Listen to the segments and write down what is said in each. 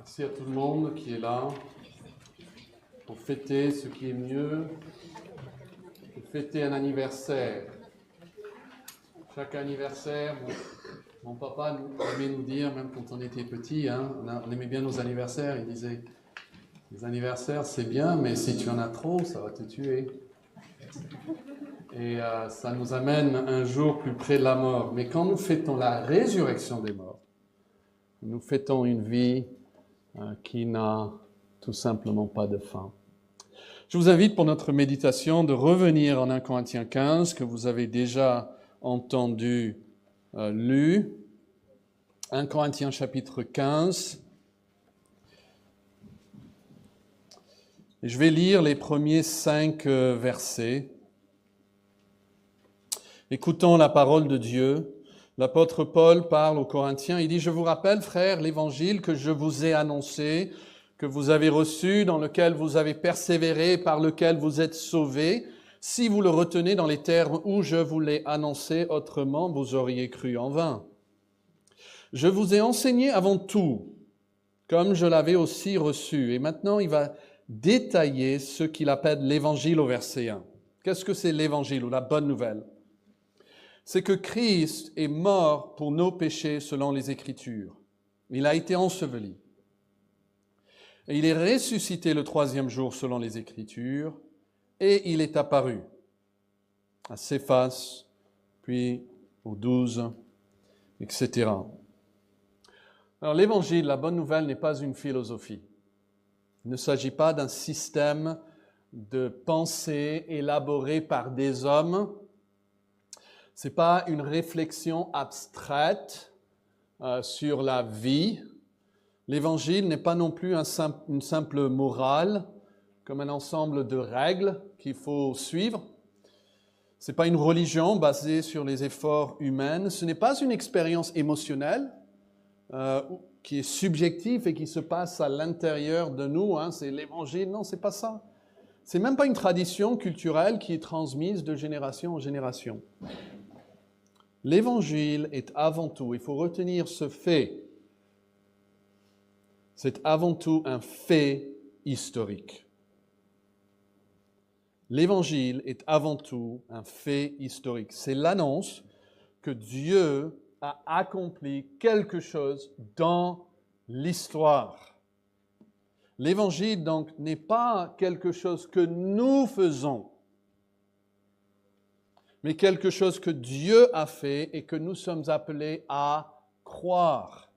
Merci à tout le monde qui est là pour fêter ce qui est mieux, pour fêter un anniversaire. Chaque anniversaire, mon papa aimait nous dire, même quand on était petit, on aimait bien nos anniversaires, il disait « Les anniversaires, c'est bien, mais si tu en as trop, ça va te tuer. » Et ça nous amène un jour plus près de la mort. Mais quand nous fêtons la résurrection des morts, nous fêtons une vie qui n'a tout simplement pas de fin. Je vous invite pour notre méditation de revenir en 1 Corinthiens 15, que vous avez déjà entendu lu. 1 Corinthiens chapitre 15. Et je vais lire les premiers 5 versets. Écoutons la parole de Dieu. L'apôtre Paul parle aux Corinthiens, il dit « Je vous rappelle, frères, l'évangile que je vous ai annoncé, que vous avez reçu, dans lequel vous avez persévéré, par lequel vous êtes sauvés. Si vous le retenez dans les termes où je vous l'ai annoncé, autrement vous auriez cru en vain. Je vous ai enseigné avant tout, comme je l'avais aussi reçu. » Et maintenant, il va détailler ce qu'il appelle l'évangile au verset 1. Qu'est-ce que c'est l'évangile ou la bonne nouvelle ? C'est que Christ est mort pour nos péchés selon les Écritures. Il a été enseveli. Et il est ressuscité le 3e jour selon les Écritures, et il est apparu à Céphas, puis aux 12, etc. Alors l'évangile, la bonne nouvelle, n'est pas une philosophie. Il ne s'agit pas d'un système de pensée élaboré par des hommes. Ce n'est pas une réflexion abstraite sur la vie. L'évangile n'est pas non plus une simple morale, comme un ensemble de règles qu'il faut suivre. Ce n'est pas une religion basée sur les efforts humains. Ce n'est pas une expérience émotionnelle qui est subjective et qui se passe à l'intérieur de nous. C'est l'évangile. Non, ce n'est pas ça. Ce n'est même pas une tradition culturelle qui est transmise de génération en génération. L'évangile est avant tout, il faut retenir ce fait, c'est avant tout un fait historique. L'évangile est avant tout un fait historique. C'est l'annonce que Dieu a accompli quelque chose dans l'histoire. L'évangile, donc, n'est pas quelque chose que nous faisons, mais quelque chose que Dieu a fait et que nous sommes appelés à croire.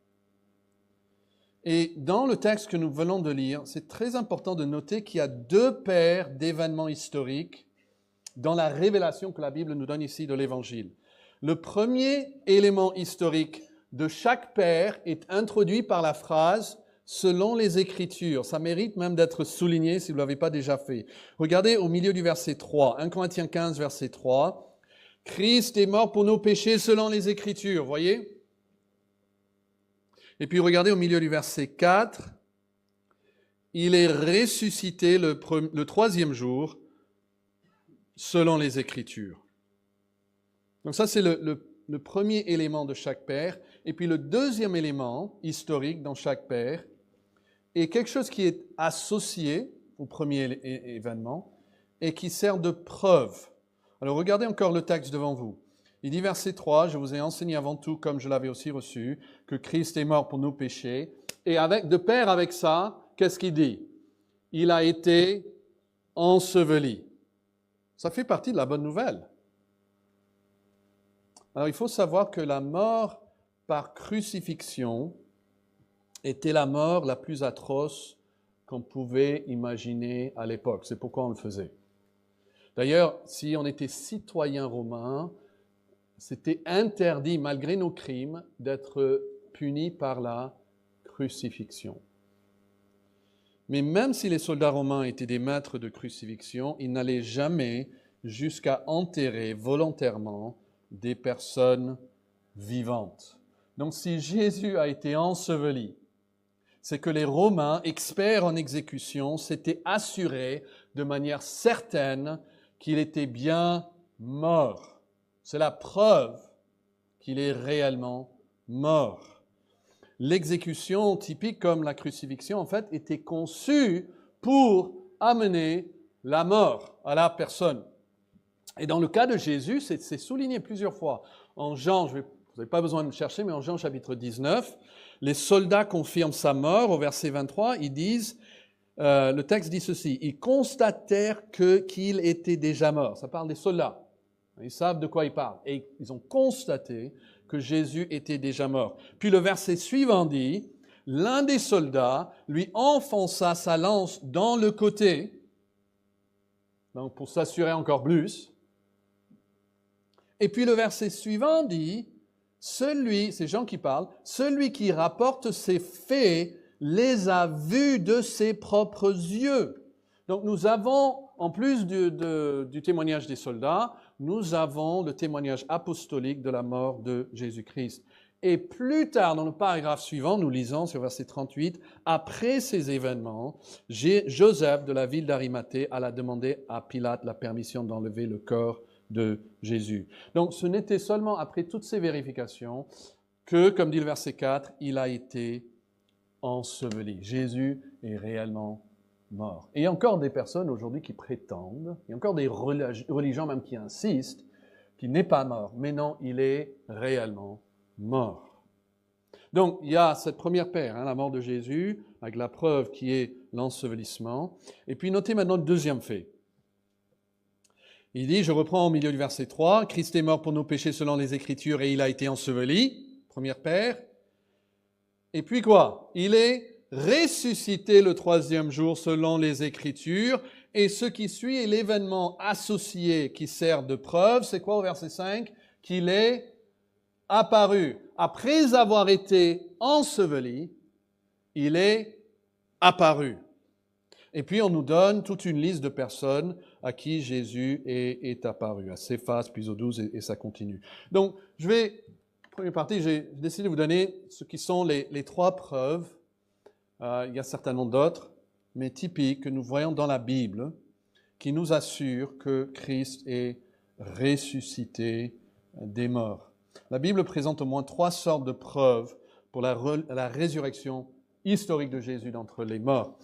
Et dans le texte que nous venons de lire, c'est très important de noter qu'il y a 2 paires d'événements historiques dans la révélation que la Bible nous donne ici de l'Évangile. Le premier élément historique de chaque paire est introduit par la phrase « selon les Écritures ». Ça mérite même d'être souligné si vous ne l'avez pas déjà fait. Regardez au milieu du verset 3, 1 Corinthiens 15, verset 3. « Christ est mort pour nos péchés selon les Écritures », voyez ? Et puis regardez au milieu du verset 4, « Il est ressuscité le 3e jour selon les Écritures ». Donc ça, c'est le premier élément de chaque paire. Et puis le deuxième élément historique dans chaque paire est quelque chose qui est associé au premier événement et qui sert de preuve. Alors regardez encore le texte devant vous. Il dit verset 3, « Je vous ai enseigné avant tout, comme je l'avais aussi reçu, que Christ est mort pour nos péchés. » Et de pair avec ça, qu'est-ce qu'il dit ? Il a été enseveli. Ça fait partie de la bonne nouvelle. Alors il faut savoir que la mort par crucifixion était la mort la plus atroce qu'on pouvait imaginer à l'époque. C'est pourquoi on le faisait. D'ailleurs, si on était citoyen romain, c'était interdit, malgré nos crimes, d'être puni par la crucifixion. Mais même si les soldats romains étaient des maîtres de crucifixion, ils n'allaient jamais jusqu'à enterrer volontairement des personnes vivantes. Donc si Jésus a été enseveli, c'est que les Romains, experts en exécution, s'étaient assurés de manière certaine qu'il était bien mort. C'est la preuve qu'il est réellement mort. l'exécution typique comme la crucifixion, en fait, était conçue pour amener la mort à la personne. Et dans le cas de Jésus, c'est souligné plusieurs fois. En Jean, vous n'avez pas besoin de me chercher, mais en Jean chapitre 19, les soldats confirment sa mort. Au verset 23, ils disent, le texte dit ceci, ils constatèrent qu'il était déjà mort. Ça parle des soldats. Ils savent de quoi ils parlent. Et ils ont constaté que Jésus était déjà mort. Puis le verset suivant dit, l'un des soldats lui enfonça sa lance dans le côté, donc pour s'assurer encore plus. Et puis le verset suivant dit, c'est Jean qui parle, celui qui rapporte ces faits les a vus de ses propres yeux. Donc nous avons, en plus du témoignage des soldats, nous avons le témoignage apostolique de la mort de Jésus-Christ. Et plus tard, dans le paragraphe suivant, nous lisons sur verset 38, « Après ces événements, Joseph de la ville d'Arimathée alla demander à Pilate la permission d'enlever le corps de Jésus. » Donc ce n'était seulement après toutes ces vérifications que, comme dit le verset 4, il a été enseveli. Jésus est réellement mort. Et il y a encore des personnes aujourd'hui qui prétendent, il y a encore des religions même qui insistent, qu'il n'est pas mort. Mais non, il est réellement mort. Donc, il y a cette première paire, la mort de Jésus, avec la preuve qui est l'ensevelissement. Et puis, notez maintenant le deuxième fait. Il dit, je reprends au milieu du verset 3, « Christ est mort pour nos péchés selon les Écritures et il a été enseveli. » Première paire. Et puis quoi? Il est ressuscité le troisième jour selon les Écritures. Et ce qui suit est l'événement associé qui sert de preuve. C'est quoi au verset 5? Qu'il est apparu. Après avoir été enseveli, il est apparu. Et puis on nous donne toute une liste de personnes à qui Jésus est apparu. À Céphas, puis aux 12, et ça continue. Donc, première partie, j'ai décidé de vous donner ce qui sont les trois preuves. Il y a certainement d'autres, mais typiques, que nous voyons dans la Bible, qui nous assurent que Christ est ressuscité des morts. La Bible présente au moins trois sortes de preuves pour la résurrection historique de Jésus d'entre les morts.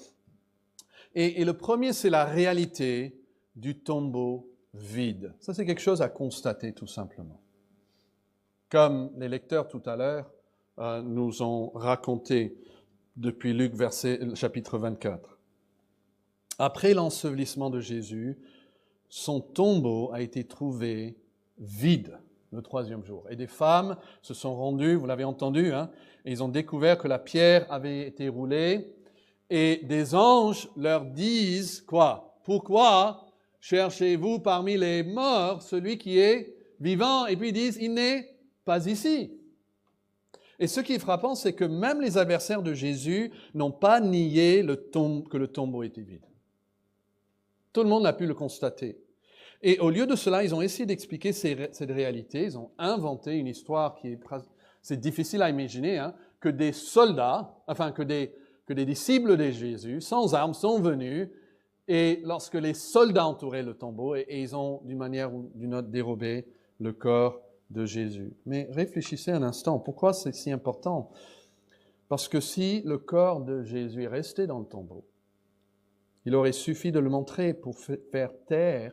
Et le premier, c'est la réalité du tombeau vide. Ça, c'est quelque chose à constater tout simplement. Comme les lecteurs tout à l'heure nous ont raconté depuis Luc chapitre 24. Après l'ensevelissement de Jésus, son tombeau a été trouvé vide le troisième jour. Et des femmes se sont rendues, vous l'avez entendu, et ils ont découvert que la pierre avait été roulée. Et des anges leur disent quoi? Pourquoi cherchez-vous parmi les morts celui qui est vivant? Et puis ils disent, il n'est pas ici. Et ce qui est frappant, c'est que même les adversaires de Jésus n'ont pas nié que le tombeau était vide. Tout le monde a pu le constater. Et au lieu de cela, ils ont essayé d'expliquer cette réalité. Ils ont inventé une histoire c'est difficile à imaginer, que des soldats, que des disciples de Jésus, sans armes, sont venus, et lorsque les soldats entouraient le tombeau, et ils ont, d'une manière ou d'une autre, dérobé le corps de Jésus. Mais réfléchissez un instant, pourquoi c'est si important? Parce que si le corps de Jésus est resté dans le tombeau, il aurait suffi de le montrer pour faire taire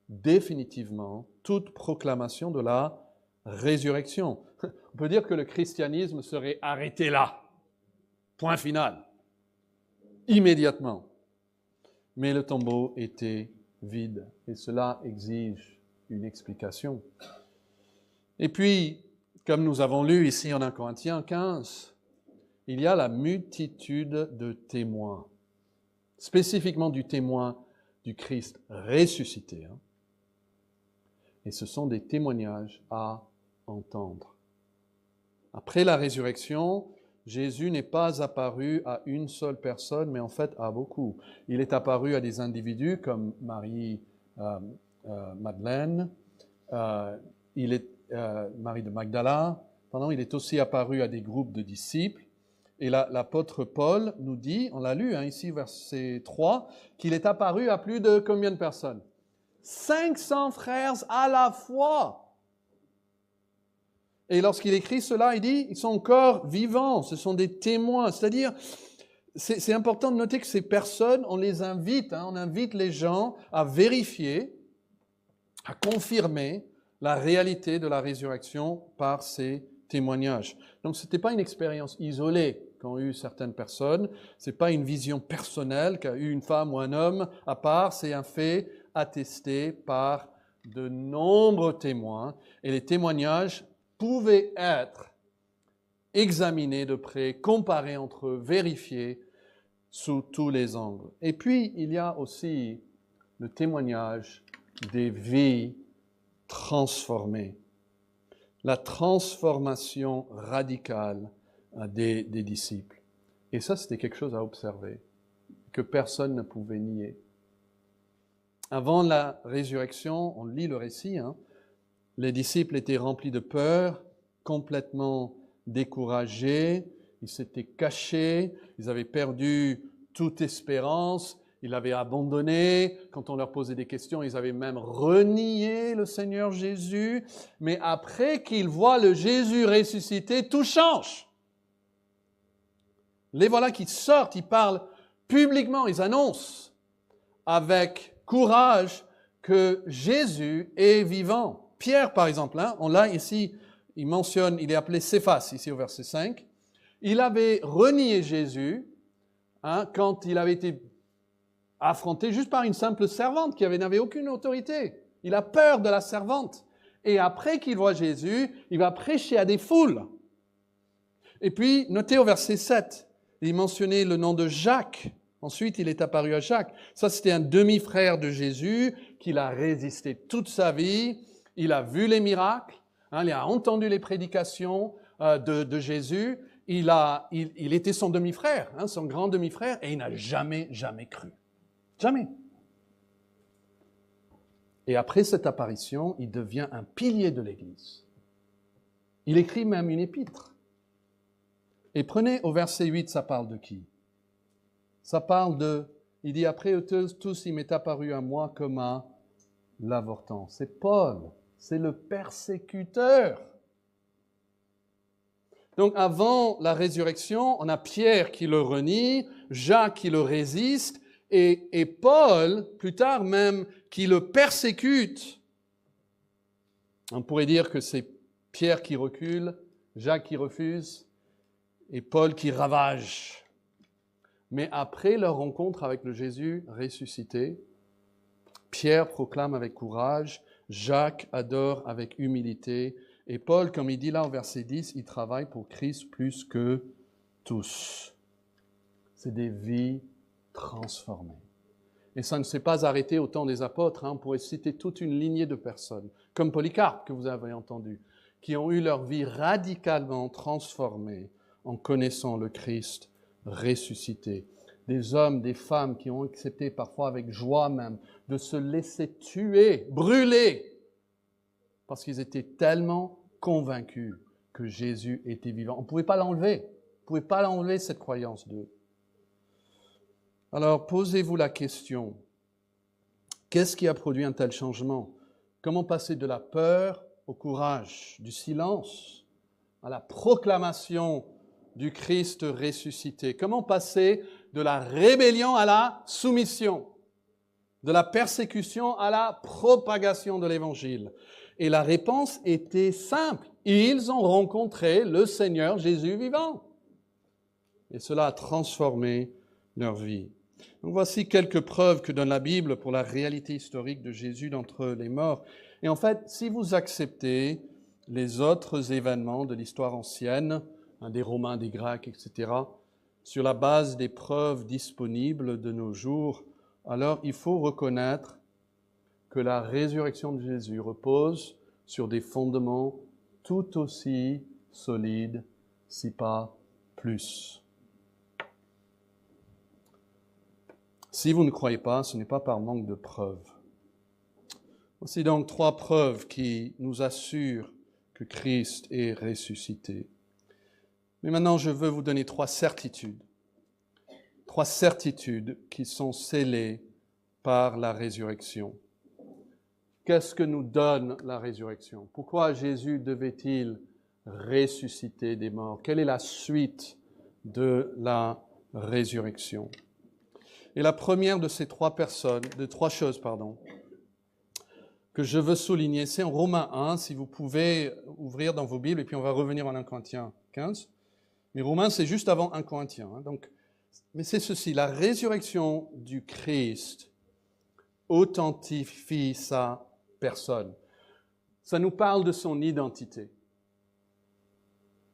définitivement toute proclamation de la résurrection. On peut dire que le christianisme serait arrêté là. Point final. Immédiatement. Mais le tombeau était vide et cela exige une explication. Et puis, comme nous avons lu ici en 1 Corinthiens 15, il y a la multitude de témoins, spécifiquement du témoin du Christ ressuscité. Et ce sont des témoignages à entendre. Après la résurrection, Jésus n'est pas apparu à une seule personne, mais en fait à beaucoup. Il est apparu à des individus comme Marie Madeleine, Marie de Magdala. Il est aussi apparu à des groupes de disciples. Et l'apôtre Paul nous dit, on l'a lu ici, verset 3, qu'il est apparu à plus de combien de personnes? 500 frères à la fois. Et lorsqu'il écrit cela, il dit, ils sont encore vivants, ce sont des témoins. C'est-à-dire, c'est important de noter que ces personnes, on les invite, on invite les gens à vérifier, à confirmer la réalité de la résurrection par ces témoignages. Donc, ce n'était pas une expérience isolée qu'ont eu certaines personnes, ce n'est pas une vision personnelle qu'a eu une femme ou un homme à part, c'est un fait attesté par de nombreux témoins, et les témoignages pouvaient être examinés de près, comparés entre eux, vérifiés sous tous les angles. Et puis, il y a aussi le témoignage des vies transformées, la transformation radicale des disciples. Et ça, c'était quelque chose à observer, que personne ne pouvait nier. Avant la résurrection, on lit le récit, les disciples étaient remplis de peur, complètement découragés, ils s'étaient cachés, ils avaient perdu toute espérance, ils l'avaient abandonné. Quand on leur posait des questions, ils avaient même renié le Seigneur Jésus. Mais après qu'ils voient le Jésus ressuscité, tout change. Les voilà qui sortent, ils parlent publiquement, ils annoncent avec courage que Jésus est vivant. Pierre, par exemple, on l'a ici, il mentionne, il est appelé Céphas, ici au verset 5. Il avait renié Jésus quand il avait été affronté juste par une simple servante qui n'avait aucune autorité. Il a peur de la servante. Et après qu'il voit Jésus, il va prêcher à des foules. Et puis, notez au verset 7, il mentionnait le nom de Jacques. Ensuite, il est apparu à Jacques. Ça, c'était un demi-frère de Jésus qu'il a résisté toute sa vie. Il a vu les miracles, il a entendu les prédications de Jésus. Il était son demi-frère, son grand demi-frère, et il n'a jamais cru. Jamais. Et après cette apparition, il devient un pilier de l'Église. Il écrit même une épître. Et prenez au verset 8, ça parle de qui? Ça parle il dit, après eux tous, il m'est apparu à moi comme à l'avortant. C'est Paul, c'est le persécuteur. Donc avant la résurrection, on a Pierre qui le renie, Jacques qui le résiste, et Paul, plus tard même, qui le persécute. On pourrait dire que c'est Pierre qui recule, Jacques qui refuse, et Paul qui ravage. Mais après leur rencontre avec le Jésus ressuscité, Pierre proclame avec courage, Jacques adore avec humilité, et Paul, comme il dit là au verset 10, il travaille pour Christ plus que tous. C'est des vies transformées. Et ça ne s'est pas arrêté au temps des apôtres. On pourrait citer toute une lignée de personnes, comme Polycarpe que vous avez entendu, qui ont eu leur vie radicalement transformée en connaissant le Christ ressuscité. Des hommes, des femmes qui ont accepté parfois avec joie même de se laisser tuer, brûler, parce qu'ils étaient tellement convaincus que Jésus était vivant. On ne pouvait pas l'enlever. On ne pouvait pas l'enlever, cette croyance d'eux. Alors, posez-vous la question, qu'est-ce qui a produit un tel changement? Comment passer de la peur au courage, du silence à la proclamation du Christ ressuscité? Comment passer de la rébellion à la soumission, de la persécution à la propagation de l'Évangile? Et la réponse était simple. Ils ont rencontré le Seigneur Jésus vivant. Et cela a transformé leur vie. Donc voici quelques preuves que donne la Bible pour la réalité historique de Jésus d'entre les morts. Et en fait, si vous acceptez les autres événements de l'histoire ancienne, des Romains, des Grecs, etc., sur la base des preuves disponibles de nos jours, alors il faut reconnaître que la résurrection de Jésus repose sur des fondements tout aussi solides, si pas plus. Si vous ne croyez pas, ce n'est pas par manque de preuves. Voici donc 3 preuves qui nous assurent que Christ est ressuscité. Mais maintenant, je veux vous donner 3 certitudes. 3 certitudes qui sont scellées par la résurrection. Qu'est-ce que nous donne la résurrection? Pourquoi Jésus devait-il ressuscité des morts? Quelle est la suite de la résurrection? Et la première de ces trois choses, que je veux souligner, c'est en Romains 1, si vous pouvez ouvrir dans vos Bibles, et puis on va revenir en 1 Corinthiens 15. Mais Romains, c'est juste avant 1 Corinthiens. Mais c'est ceci, la résurrection du Christ authentifie sa personne. Ça nous parle de son identité.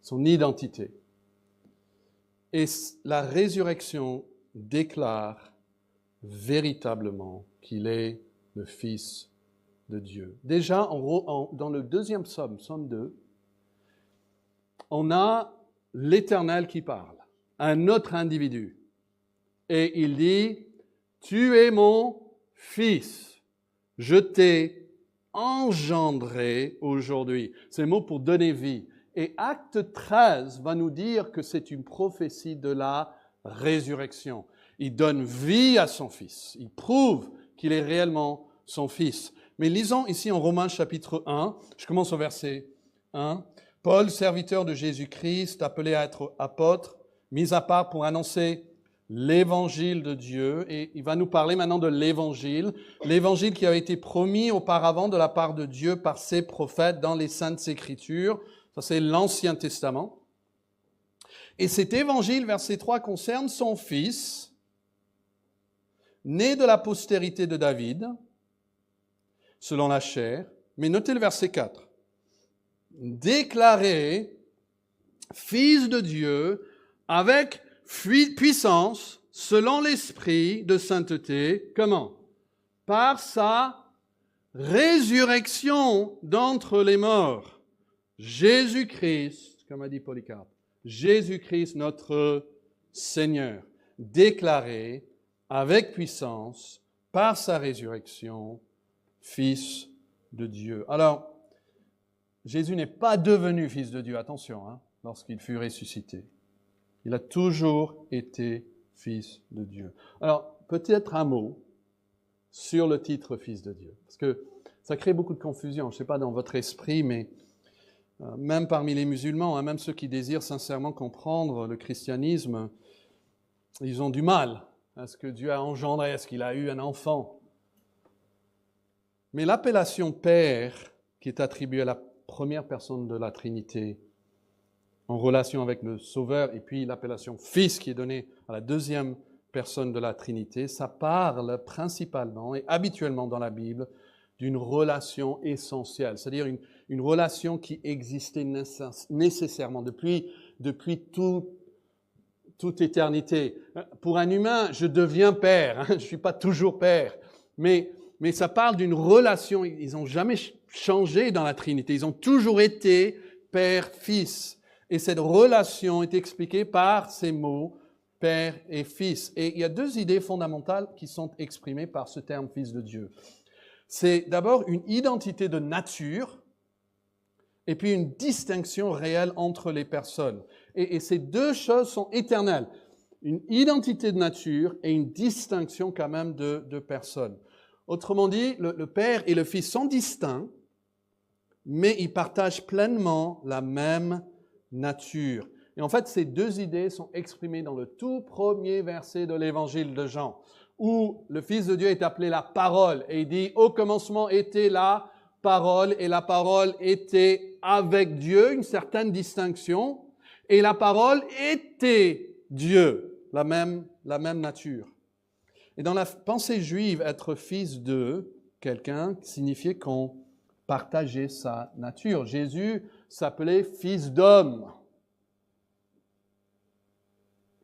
Son identité. Et la résurrection déclare véritablement qu'il est le Fils de Dieu. Déjà, dans le deuxième psaume, psaume 2, on a l'Éternel qui parle, un autre individu. Et il dit, « Tu es mon Fils, je t'ai engendré aujourd'hui. » C'est le mot pour donner vie. Et Acte 13 va nous dire que c'est une prophétie de la résurrection. Il donne vie à son Fils. Il prouve qu'il est réellement son Fils. Mais lisons ici en Romains chapitre 1, je commence au verset 1. Paul, serviteur de Jésus-Christ, appelé à être apôtre, mis à part pour annoncer l'évangile de Dieu. Et il va nous parler maintenant de l'évangile qui avait été promis auparavant de la part de Dieu par ses prophètes dans les Saintes Écritures. Ça, c'est l'Ancien Testament. Et cet évangile, verset 3, concerne son Fils, né de la postérité de David, selon la chair. Mais notez le verset 4. Déclaré Fils de Dieu avec puissance, selon l'esprit de sainteté. Comment? Par sa résurrection d'entre les morts. Jésus-Christ, comme a dit Polycarpe, Jésus-Christ notre Seigneur, déclaré avec puissance par sa résurrection, Fils de Dieu. Alors, Jésus n'est pas devenu Fils de Dieu, attention, lorsqu'il fut ressuscité. Il a toujours été Fils de Dieu. Alors, peut-être un mot sur le titre Fils de Dieu, parce que ça crée beaucoup de confusion. Je ne sais pas dans votre esprit, mais même parmi les musulmans, même ceux qui désirent sincèrement comprendre le christianisme, ils ont du mal. Est-ce que Dieu a engendré? Est-ce qu'il a eu un enfant? Mais l'appellation Père, qui est attribuée à la première personne de la Trinité, en relation avec le Sauveur, et puis l'appellation Fils, qui est donnée à la deuxième personne de la Trinité, ça parle principalement et habituellement dans la Bible d'une relation essentielle, c'est-à-dire une relation qui existait nécessairement depuis toute éternité. Pour un humain, je deviens père, je ne suis pas toujours père, mais ça parle d'une relation, ils n'ont jamais changé dans la Trinité, ils ont toujours été père-fils. Et cette relation est expliquée par ces mots, père et fils. Et il y a deux idées fondamentales qui sont exprimées par ce terme Fils de Dieu. C'est d'abord une identité de nature et puis une distinction réelle entre les personnes. Et ces deux choses sont éternelles. Une identité de nature et une distinction quand même de personnes. Autrement dit, le Père et le Fils sont distincts, mais ils partagent pleinement la même nature. Et en fait, ces deux idées sont exprimées dans le tout premier verset de l'Évangile de Jean, où le Fils de Dieu est appelé la parole, et il dit « Au commencement était la parole, et la parole était avec Dieu », une certaine distinction, et la parole était Dieu, la même nature. Et dans la pensée juive, être fils de quelqu'un signifiait qu'on partageait sa nature. Jésus s'appelait fils d'homme.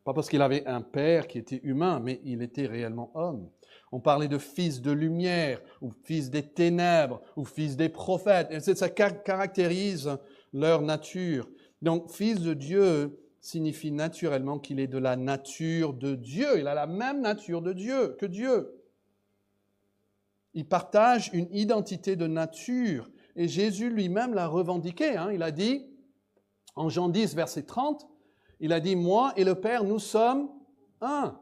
Pas parce qu'il avait un père qui était humain, mais il était réellement homme. On parlait de fils de lumière, ou fils des ténèbres, ou fils des prophètes. Et ça caractérise leur nature. Donc, fils de Dieu signifie naturellement qu'il est de la nature de Dieu. Il a la même nature de Dieu que Dieu. Il partage une identité de nature. Et Jésus lui-même l'a revendiqué. Il a dit, en Jean 10, verset 30, il a dit, « Moi et le Père, nous sommes un. »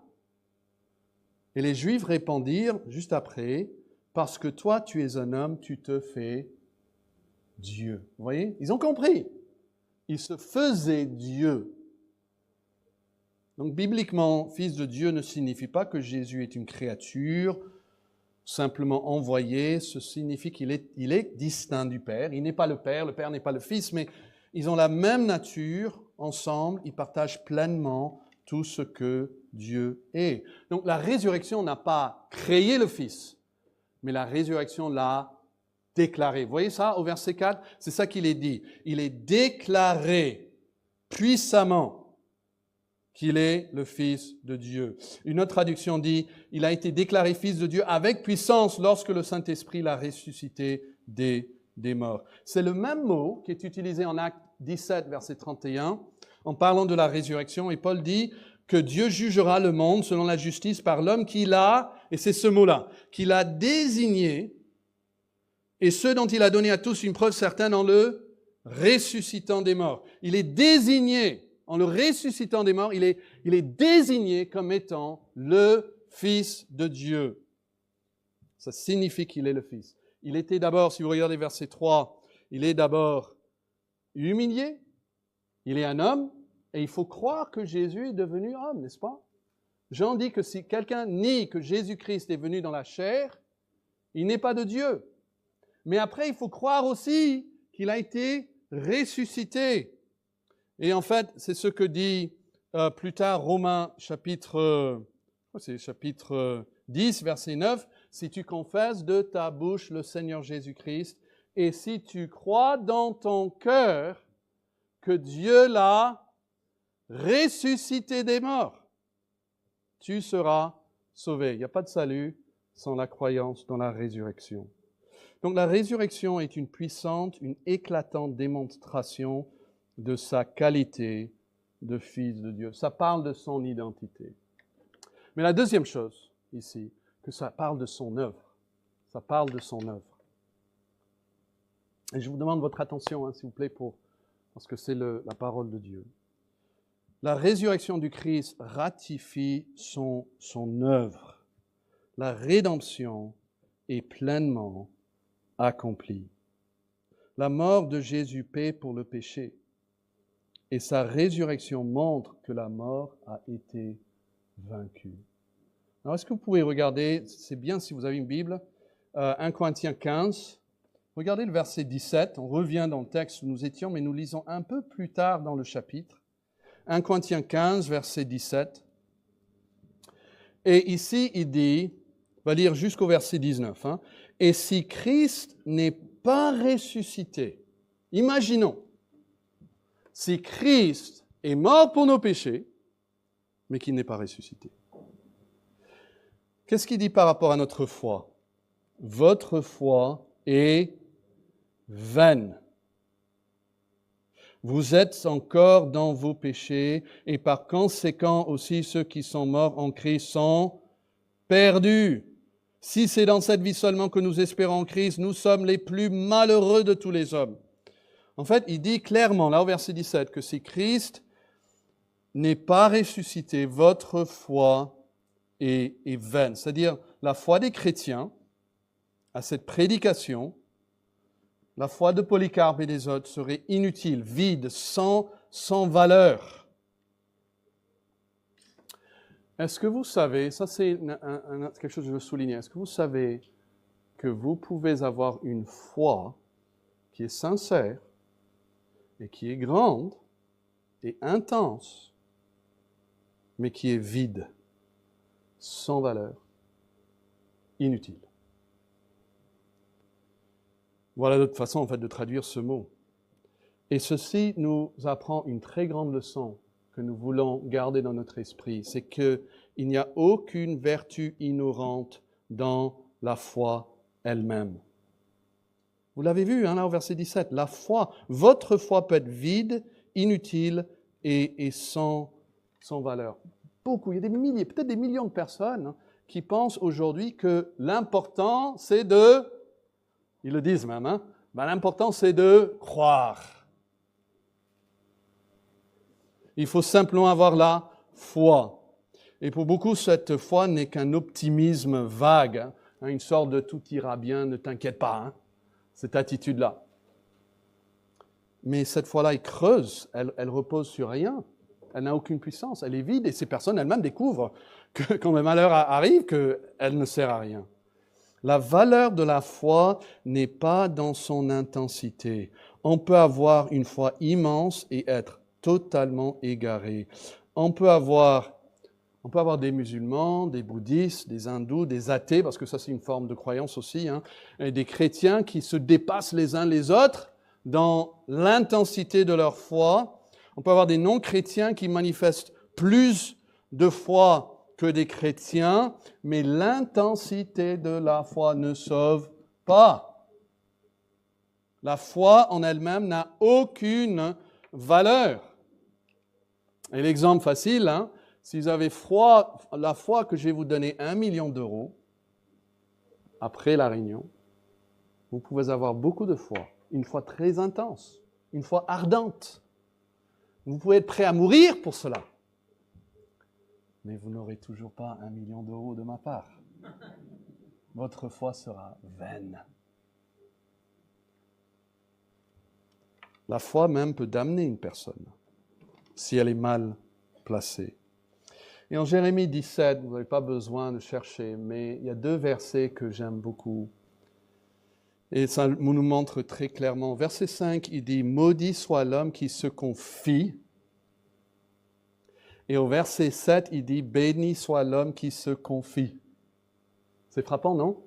Et les Juifs répondirent, juste après, « Parce que toi, tu es un homme, tu te fais Dieu. » Vous voyez? Ils ont compris. il se faisait Dieu. Donc bibliquement, fils de Dieu ne signifie pas que Jésus est une créature simplement envoyée. Ce signifie qu'il est distinct du Père. Il n'est pas le Père n'est pas le Fils, mais ils ont la même nature ensemble. Ils partagent pleinement tout ce que Dieu est. Donc la résurrection n'a pas créé le Fils, mais la résurrection l'a déclaré. Vous voyez ça au verset 4? C'est ça qu'il est dit. Il est déclaré puissamment qu'il est le Fils de Dieu. Une autre traduction dit, il a été déclaré Fils de Dieu avec puissance lorsque le Saint-Esprit l'a ressuscité des morts. C'est le même mot qui est utilisé en Actes 17, verset 31, en parlant de la résurrection. Et Paul dit que Dieu jugera le monde selon la justice par l'homme qu'il a, et c'est ce mot-là, qu'il a désigné, et ceux dont il a donné à tous une preuve certaine en le ressuscitant des morts. Il est désigné. En le ressuscitant des morts, il est désigné comme étant le Fils de Dieu. Ça signifie qu'il est le Fils. Il était d'abord, si vous regardez verset 3, il est d'abord humilié, il est un homme, et il faut croire que Jésus est devenu homme, n'est-ce pas? Jean dit que si quelqu'un nie que Jésus-Christ est venu dans la chair, il n'est pas de Dieu. Mais après, il faut croire aussi qu'il a été ressuscité. Et en fait, c'est ce que dit plus tard Romains chapitre 10, verset 9. Si tu confesses de ta bouche le Seigneur Jésus-Christ et si tu crois dans ton cœur que Dieu l'a ressuscité des morts, tu seras sauvé. Il n'y a pas de salut sans la croyance dans la résurrection. Donc la résurrection est une puissante, une éclatante démonstration de sa qualité de Fils de Dieu. Ça parle de son identité. Mais la deuxième chose ici, que ça parle de son œuvre. Ça parle de son œuvre. Et je vous demande votre attention, s'il vous plaît, parce que c'est la parole de Dieu. La résurrection du Christ ratifie son œuvre. La rédemption est pleinement accomplie. La mort de Jésus paie pour le péché. Et sa résurrection montre que la mort a été vaincue. Alors, est-ce que vous pouvez regarder, c'est bien si vous avez une Bible, 1 Corinthiens 15, regardez le verset 17, on revient dans le texte où nous étions, mais nous lisons un peu plus tard dans le chapitre. 1 Corinthiens 15, verset 17. Et ici, il dit, on va lire jusqu'au verset 19, et si Christ n'est pas ressuscité, imaginons, si Christ est mort pour nos péchés, mais qu'il n'est pas ressuscité. Qu'est-ce qu'il dit par rapport à notre foi? Votre foi est vaine. Vous êtes encore dans vos péchés et par conséquent aussi ceux qui sont morts en Christ sont perdus. Si c'est dans cette vie seulement que nous espérons en Christ, nous sommes les plus malheureux de tous les hommes. En fait, il dit clairement, là au verset 17, que si Christ n'est pas ressuscité, votre foi est vaine. C'est-à-dire, la foi des chrétiens à cette prédication, la foi de Polycarpe et des autres serait inutile, vide, sans valeur. Est-ce que vous savez, ça c'est quelque chose que je veux souligner, est-ce que vous savez que vous pouvez avoir une foi qui est sincère et qui est grande et intense, mais qui est vide, sans valeur, inutile. Voilà d'autres façons en fait de traduire ce mot. Et ceci nous apprend une très grande leçon que nous voulons garder dans notre esprit, c'est qu'il n'y a aucune vertu ignorante dans la foi elle-même. Vous l'avez vu là au verset 17, la foi, votre foi peut être vide, inutile et sans valeur. Beaucoup, il y a des milliers, peut-être des millions de personnes qui pensent aujourd'hui que l'important c'est de, ils le disent même, l'important c'est de croire. Il faut simplement avoir la foi. Et pour beaucoup, cette foi n'est qu'un optimisme vague, une sorte de « tout ira bien, ne t'inquiète pas », cette attitude-là. mais cette foi-là, elle creuse, elle repose sur rien. Elle n'a aucune puissance, elle est vide, et ces personnes elles-mêmes découvrent que quand le malheur arrive, qu'elle ne sert à rien. La valeur de la foi n'est pas dans son intensité. On peut avoir une foi immense et être totalement égaré. On peut avoir des musulmans, des bouddhistes, des hindous, des athées, parce que ça c'est une forme de croyance aussi, et des chrétiens qui se dépassent les uns les autres dans l'intensité de leur foi. On peut avoir des non-chrétiens qui manifestent plus de foi que des chrétiens, mais l'intensité de la foi ne sauve pas. La foi en elle-même n'a aucune valeur. Et l'exemple facile, si vous avez la foi que je vais vous donner 1 million d'euros, après la réunion, vous pouvez avoir beaucoup de foi, une foi très intense, une foi ardente. Vous pouvez être prêt à mourir pour cela. Mais vous n'aurez toujours pas 1 million d'euros de ma part. Votre foi sera vaine. La foi même peut damner une personne si elle est mal placée. Et en Jérémie 17, vous n'avez pas besoin de chercher, mais il y a 2 versets que j'aime beaucoup. Et ça nous montre très clairement. Verset 5, il dit « Maudit soit l'homme qui se confie ». Et au verset 7, il dit « Béni soit l'homme qui se confie ». C'est frappant, non?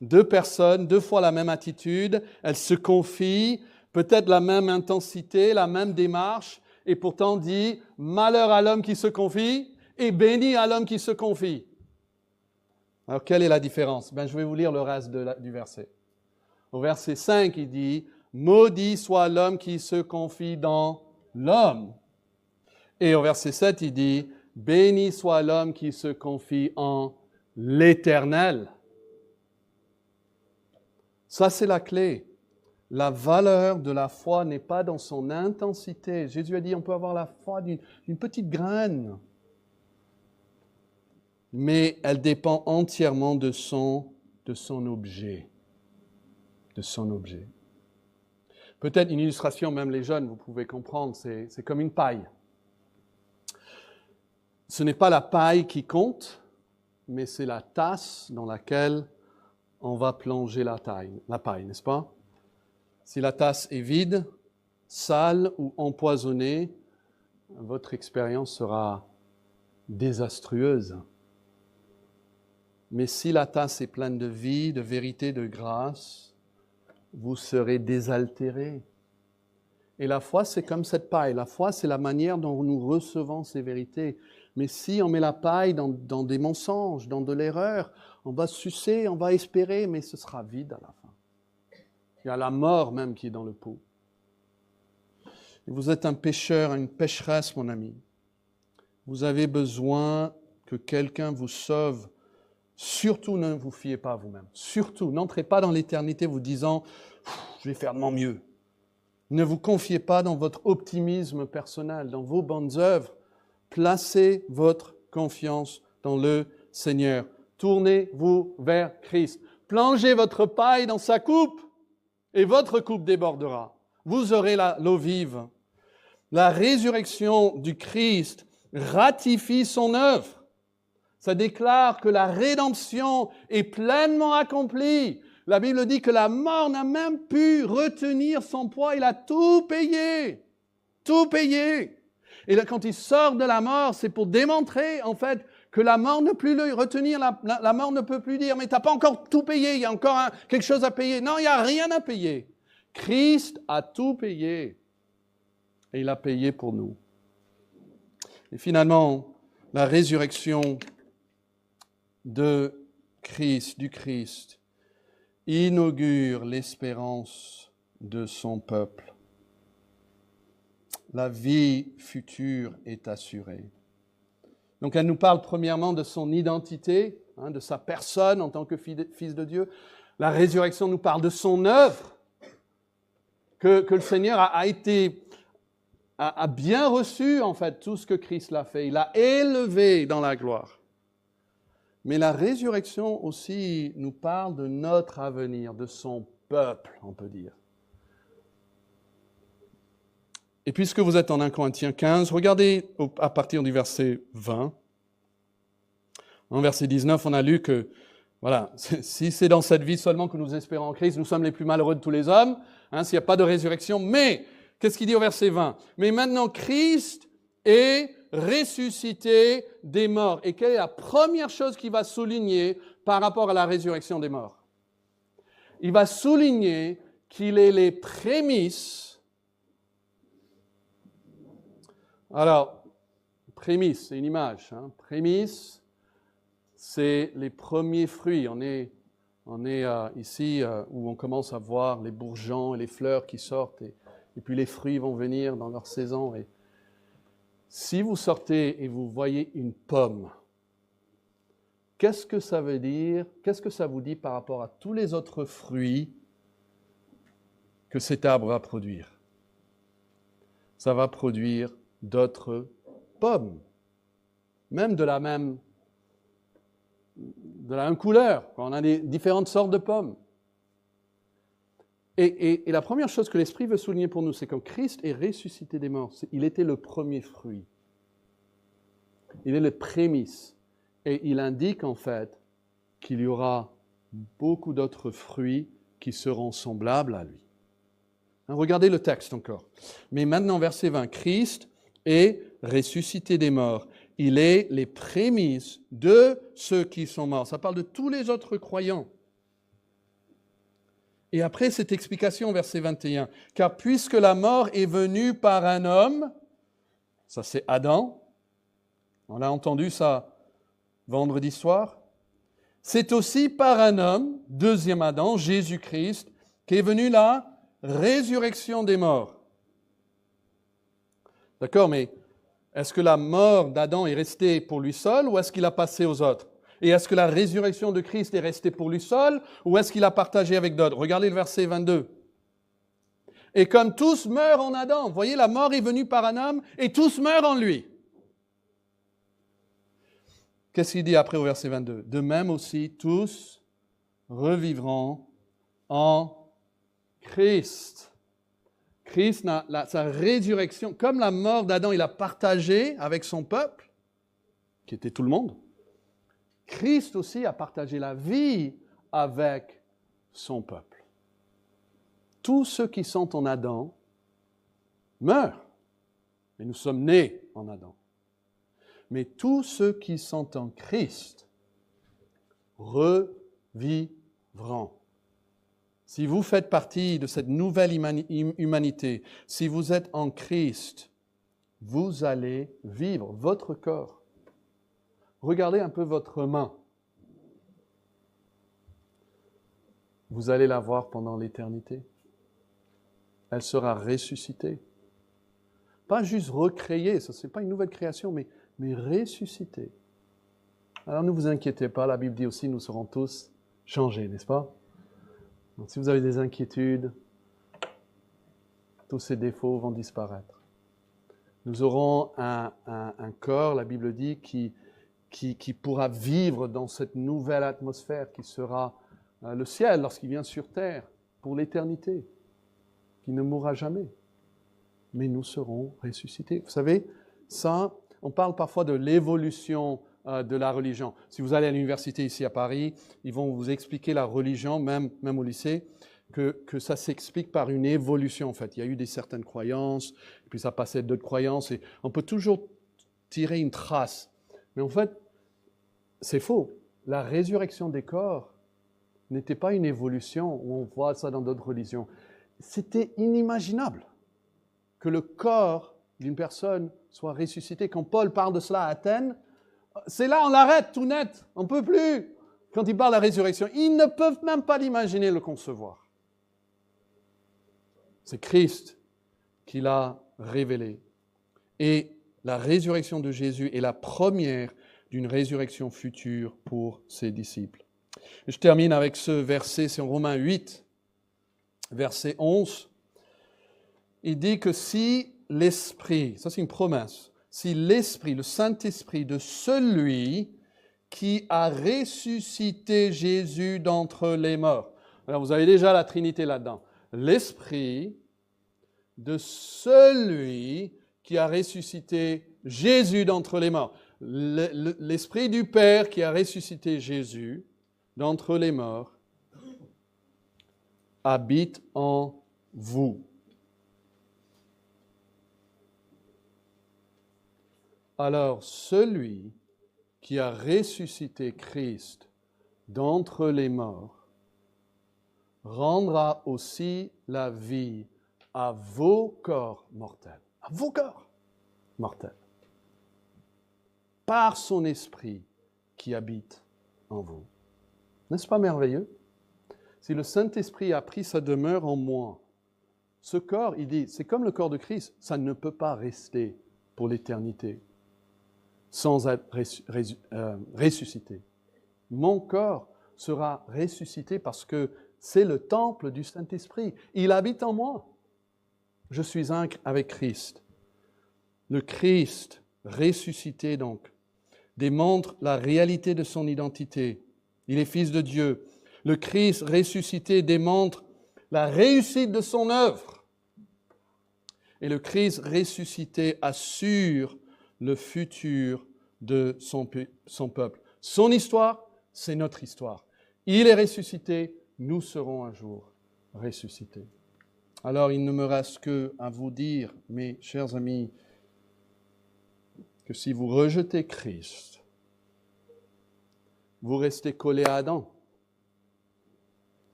2 personnes, 2 fois la même attitude, elles se confient, peut-être la même intensité, la même démarche, et pourtant dit « Malheur à l'homme qui se confie » et « Béni à l'homme qui se confie ». Alors, quelle est la différence? Je vais vous lire le reste du verset. Au verset 5, il dit « Maudit soit l'homme qui se confie dans l'homme ». Et au verset 7, il dit « Béni soit l'homme qui se confie en l'Éternel ». Ça, c'est la clé. La valeur de la foi n'est pas dans son intensité. Jésus a dit on peut avoir la foi d'une petite graine, mais elle dépend entièrement de son objet. De son objet. Peut-être une illustration, même les jeunes, vous pouvez comprendre, c'est comme une paille. Ce n'est pas la paille qui compte, mais c'est la tasse dans laquelle on va plonger la paille, n'est-ce pas? Si la tasse est vide, sale ou empoisonnée, votre expérience sera désastreuse. Mais si la tasse est pleine de vie, de vérité, de grâce, vous serez désaltéré. Et la foi, c'est comme cette paille. La foi, c'est la manière dont nous recevons ces vérités. Mais si on met la paille dans des mensonges, dans de l'erreur, on va sucer, on va espérer, mais ce sera vide à la fin. Il y a la mort même qui est dans le pot. Et vous êtes un pécheur, une pécheresse, mon ami. Vous avez besoin que quelqu'un vous sauve. Surtout, ne vous fiez pas à vous-même. Surtout, n'entrez pas dans l'éternité vous disant « je vais faire de mon mieux ». Ne vous confiez pas dans votre optimisme personnel, dans vos bonnes œuvres. Placez votre confiance dans le Seigneur. Tournez-vous vers Christ. Plongez votre paille dans sa coupe et votre coupe débordera. Vous aurez l'eau vive. La résurrection du Christ ratifie son œuvre. Ça déclare que la rédemption est pleinement accomplie. La Bible dit que la mort n'a même pu retenir son poids. Il a tout payé. Tout payé. Et là, quand il sort de la mort, c'est pour démontrer, en fait, que la mort ne peut plus le retenir. La mort ne peut plus dire, mais tu n'as pas encore tout payé, il y a encore quelque chose à payer. Non, il n'y a rien à payer. Christ a tout payé. Et il a payé pour nous. Et finalement, la résurrection du Christ, inaugure l'espérance de son peuple. La vie future est assurée. Donc elle nous parle premièrement de son identité, de sa personne en tant que fils de Dieu. La résurrection nous parle de son œuvre, que le Seigneur a bien reçu en fait tout ce que Christ l'a fait. Il l'a élevé dans la gloire. Mais la résurrection aussi nous parle de notre avenir, de son peuple, on peut dire. Et puisque vous êtes en 1 Corinthiens 15, regardez à partir du verset 20. En verset 19, on a lu que, voilà, si c'est dans cette vie seulement que nous espérons en Christ, nous sommes les plus malheureux de tous les hommes, s'il n'y a pas de résurrection. Mais, qu'est-ce qu'il dit au verset 20? Mais maintenant, Christ est ressuscité des morts. Et quelle est la première chose qu'il va souligner par rapport à la résurrection des morts? Il va souligner qu'il est les prémices. Alors, prémices, c'est une image. Prémices, c'est les premiers fruits. On est ici où on commence à voir les bourgeons et les fleurs qui sortent et puis les fruits vont venir dans leur saison. Et si vous sortez et vous voyez une pomme, qu'est-ce que ça veut dire? Qu'est-ce que ça vous dit par rapport à tous les autres fruits que cet arbre va produire? Ça va produire d'autres pommes, même de la même couleur. On a différentes sortes de pommes. Et la première chose que l'Esprit veut souligner pour nous, c'est quand Christ est ressuscité des morts, il était le premier fruit. Il est le prémisse. Et il indique en fait qu'il y aura beaucoup d'autres fruits qui seront semblables à lui. Regardez le texte encore. Mais maintenant, verset 20, Christ est ressuscité des morts. Il est les prémices de ceux qui sont morts. Ça parle de tous les autres croyants. Et après cette explication, verset 21, car puisque la mort est venue par un homme, ça c'est Adam, on a entendu ça vendredi soir, c'est aussi par un homme, deuxième Adam, Jésus-Christ, qu'est venue la résurrection des morts. D'accord, mais est-ce que la mort d'Adam est restée pour lui seul ou est-ce qu'il a passé aux autres? Et est-ce que la résurrection de Christ est restée pour lui seul ou est-ce qu'il a partagé avec d'autres? Regardez le verset 22. Et comme tous meurent en Adam, vous voyez, la mort est venue par un homme et tous meurent en lui. Qu'est-ce qu'il dit après au verset 22? De même aussi, tous revivront en Christ. Christ, sa résurrection, comme la mort d'Adam, il a partagé avec son peuple, qui était tout le monde, Christ aussi a partagé la vie avec son peuple. Tous ceux qui sont en Adam meurent, mais nous sommes nés en Adam. Mais tous ceux qui sont en Christ revivront. Si vous faites partie de cette nouvelle humanité, si vous êtes en Christ, vous allez vivre votre corps. Regardez un peu votre main. Vous allez la voir pendant l'éternité. Elle sera ressuscitée. Pas juste recréée, ça c'est pas une nouvelle création, mais ressuscitée. Alors ne vous inquiétez pas, la Bible dit aussi nous serons tous changés, n'est-ce pas? Donc, si vous avez des inquiétudes, tous ces défauts vont disparaître. Nous aurons un corps, la Bible dit, qui pourra vivre dans cette nouvelle atmosphère qui sera le ciel lorsqu'il vient sur terre pour l'éternité, qui ne mourra jamais. Mais nous serons ressuscités. Vous savez, ça, on parle parfois de l'évolution de la religion. Si vous allez à l'université ici à Paris, ils vont vous expliquer la religion, même au lycée, que ça s'explique par une évolution en fait. Il y a eu certaines croyances, puis ça passait d'autres croyances, et on peut toujours tirer une trace. Mais en fait, c'est faux. La résurrection des corps n'était pas une évolution, où on voit ça dans d'autres religions. C'était inimaginable que le corps d'une personne soit ressuscité. Quand Paul parle de cela à Athènes, c'est là, on l'arrête tout net. On ne peut plus. Quand il parle de la résurrection, ils ne peuvent même pas l'imaginer, le concevoir. C'est Christ qui l'a révélé. Et la résurrection de Jésus est la première d'une résurrection future pour ses disciples. Et je termine avec ce verset, c'est en Romains 8, verset 11. Il dit que si l'Esprit, ça c'est une promesse, si l'Esprit, le Saint-Esprit de celui qui a ressuscité Jésus d'entre les morts. Alors vous avez déjà la Trinité là-dedans. L'Esprit de celui qui a ressuscité Jésus d'entre les morts. L'Esprit du Père qui a ressuscité Jésus d'entre les morts habite en vous. Alors, celui qui a ressuscité Christ d'entre les morts rendra aussi la vie à vos corps mortels. À vos corps mortels. Par son esprit qui habite en vous. N'est-ce pas merveilleux? Si le Saint-Esprit a pris sa demeure en moi, ce corps, il dit, c'est comme le corps de Christ, ça ne peut pas rester pour l'éternité sans être ressuscité. Mon corps sera ressuscité parce que c'est le temple du Saint-Esprit. Il habite en moi. Je suis un avec Christ. Le Christ ressuscité donc démontre la réalité de son identité. Il est Fils de Dieu. Le Christ ressuscité démontre la réussite de son œuvre. Et le Christ ressuscité assure le futur de son peuple. Son histoire, c'est notre histoire. Il est ressuscité, nous serons un jour ressuscités. Alors, il ne me reste qu'à vous dire, mes chers amis, que si vous rejetez Christ, vous restez collés à Adam.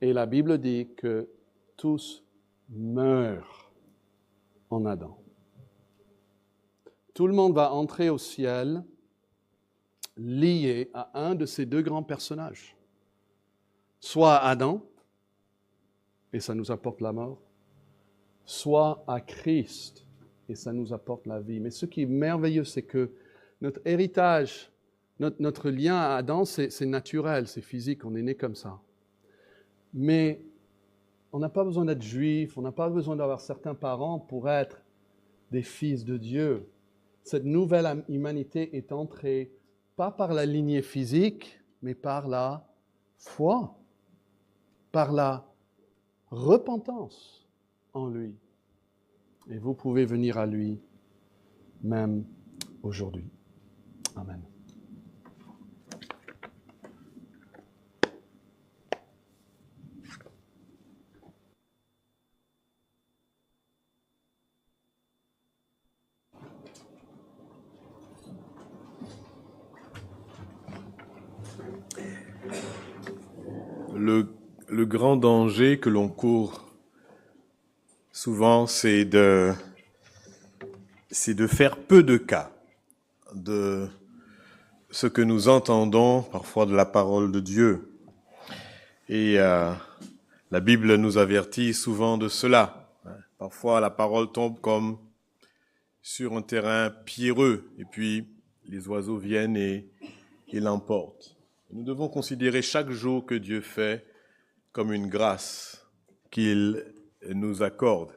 Et la Bible dit que tous meurent en Adam. Tout le monde va entrer au ciel lié à un de ces deux grands personnages. Soit à Adam, et ça nous apporte la mort, soit à Christ, et ça nous apporte la vie. Mais ce qui est merveilleux, c'est que notre héritage, notre lien à Adam, c'est naturel, c'est physique, on est né comme ça. Mais on n'a pas besoin d'être juif, on n'a pas besoin d'avoir certains parents pour être des fils de Dieu. Cette nouvelle humanité est entrée, pas par la lignée physique, mais par la foi, par la repentance en lui. Et vous pouvez venir à lui même aujourd'hui. Amen. Le grand danger que l'on court souvent, c'est de faire peu de cas de ce que nous entendons parfois de la parole de Dieu. Et la Bible nous avertit souvent de cela. Parfois, la parole tombe comme sur un terrain pierreux, et puis les oiseaux viennent et l'emportent. Nous devons considérer chaque jour que Dieu fait comme une grâce qu'il nous accorde.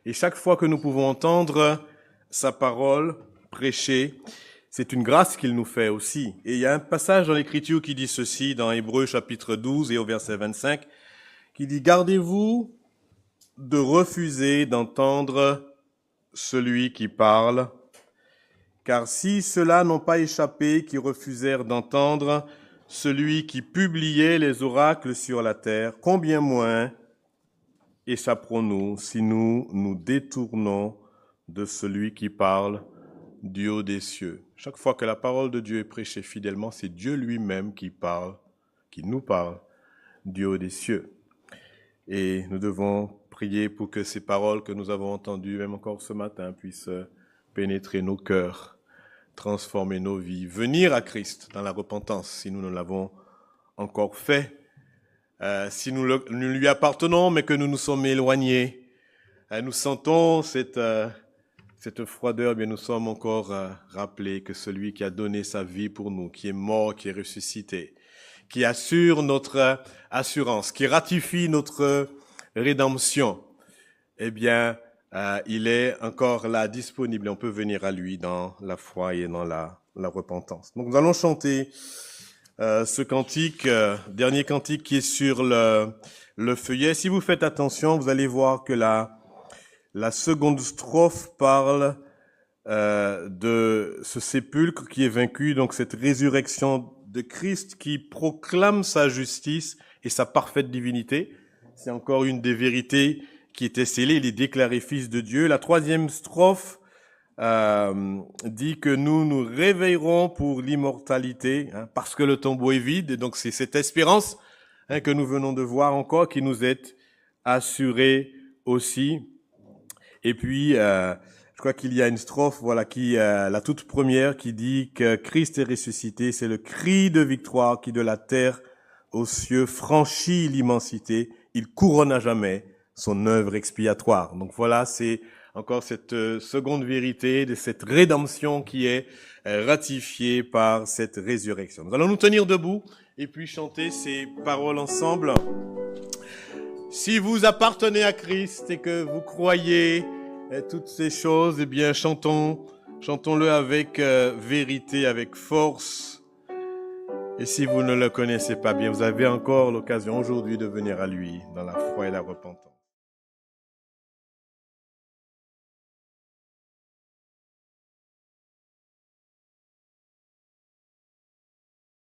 Et chaque fois que nous pouvons entendre sa parole prêchée, c'est une grâce qu'il nous fait aussi. Et il y a un passage dans l'Écriture qui dit ceci, dans Hébreux chapitre 12 et au verset 25, qui dit « Gardez-vous de refuser d'entendre celui qui parle, car si ceux-là n'ont pas échappé, qui refusèrent d'entendre celui qui publiait les oracles sur la terre, combien moins échapperons-nous si nous nous détournons de celui qui parle du haut des cieux. » Chaque fois que la parole de Dieu est prêchée fidèlement, c'est Dieu lui-même qui nous parle du haut des cieux. Et nous devons prier pour que ces paroles que nous avons entendues, même encore ce matin, puissent pénétrer nos cœurs, transformer nos vies, venir à Christ dans la repentance, si nous ne l'avons encore fait. Si nous lui appartenons, mais que nous nous sommes éloignés, nous sentons cette froideur, bien nous sommes encore rappelés que celui qui a donné sa vie pour nous, qui est mort, qui est ressuscité, qui assure notre assurance, qui ratifie notre rédemption, eh bien, il est encore là, disponible, et on peut venir à lui dans la foi et dans la repentance. Donc nous allons chanter ce cantique, dernier cantique qui est sur le feuillet. Si vous faites attention, vous allez voir que la La seconde strophe parle de ce sépulcre qui est vaincu, donc cette résurrection de Christ qui proclame sa justice et sa parfaite divinité. C'est encore une des vérités qui était scellée, il est déclaré fils de Dieu. La troisième strophe dit que nous nous réveillerons pour l'immortalité, parce que le tombeau est vide. Et donc c'est cette espérance que nous venons de voir encore qui nous est assurée aussi. Et puis, je crois qu'il y a une strophe, la toute première, qui dit que Christ est ressuscité. C'est le cri de victoire qui de la terre aux cieux franchit l'immensité. Il couronne à jamais son œuvre expiatoire. Donc voilà, c'est encore cette seconde vérité de cette rédemption qui est ratifiée par cette résurrection. Nous allons nous tenir debout et puis chanter ces paroles ensemble. Si vous appartenez à Christ et que vous croyez toutes ces choses, eh bien chantons-le avec vérité, avec force. Et si vous ne le connaissez pas bien, vous avez encore l'occasion aujourd'hui de venir à lui dans la foi et la repentance.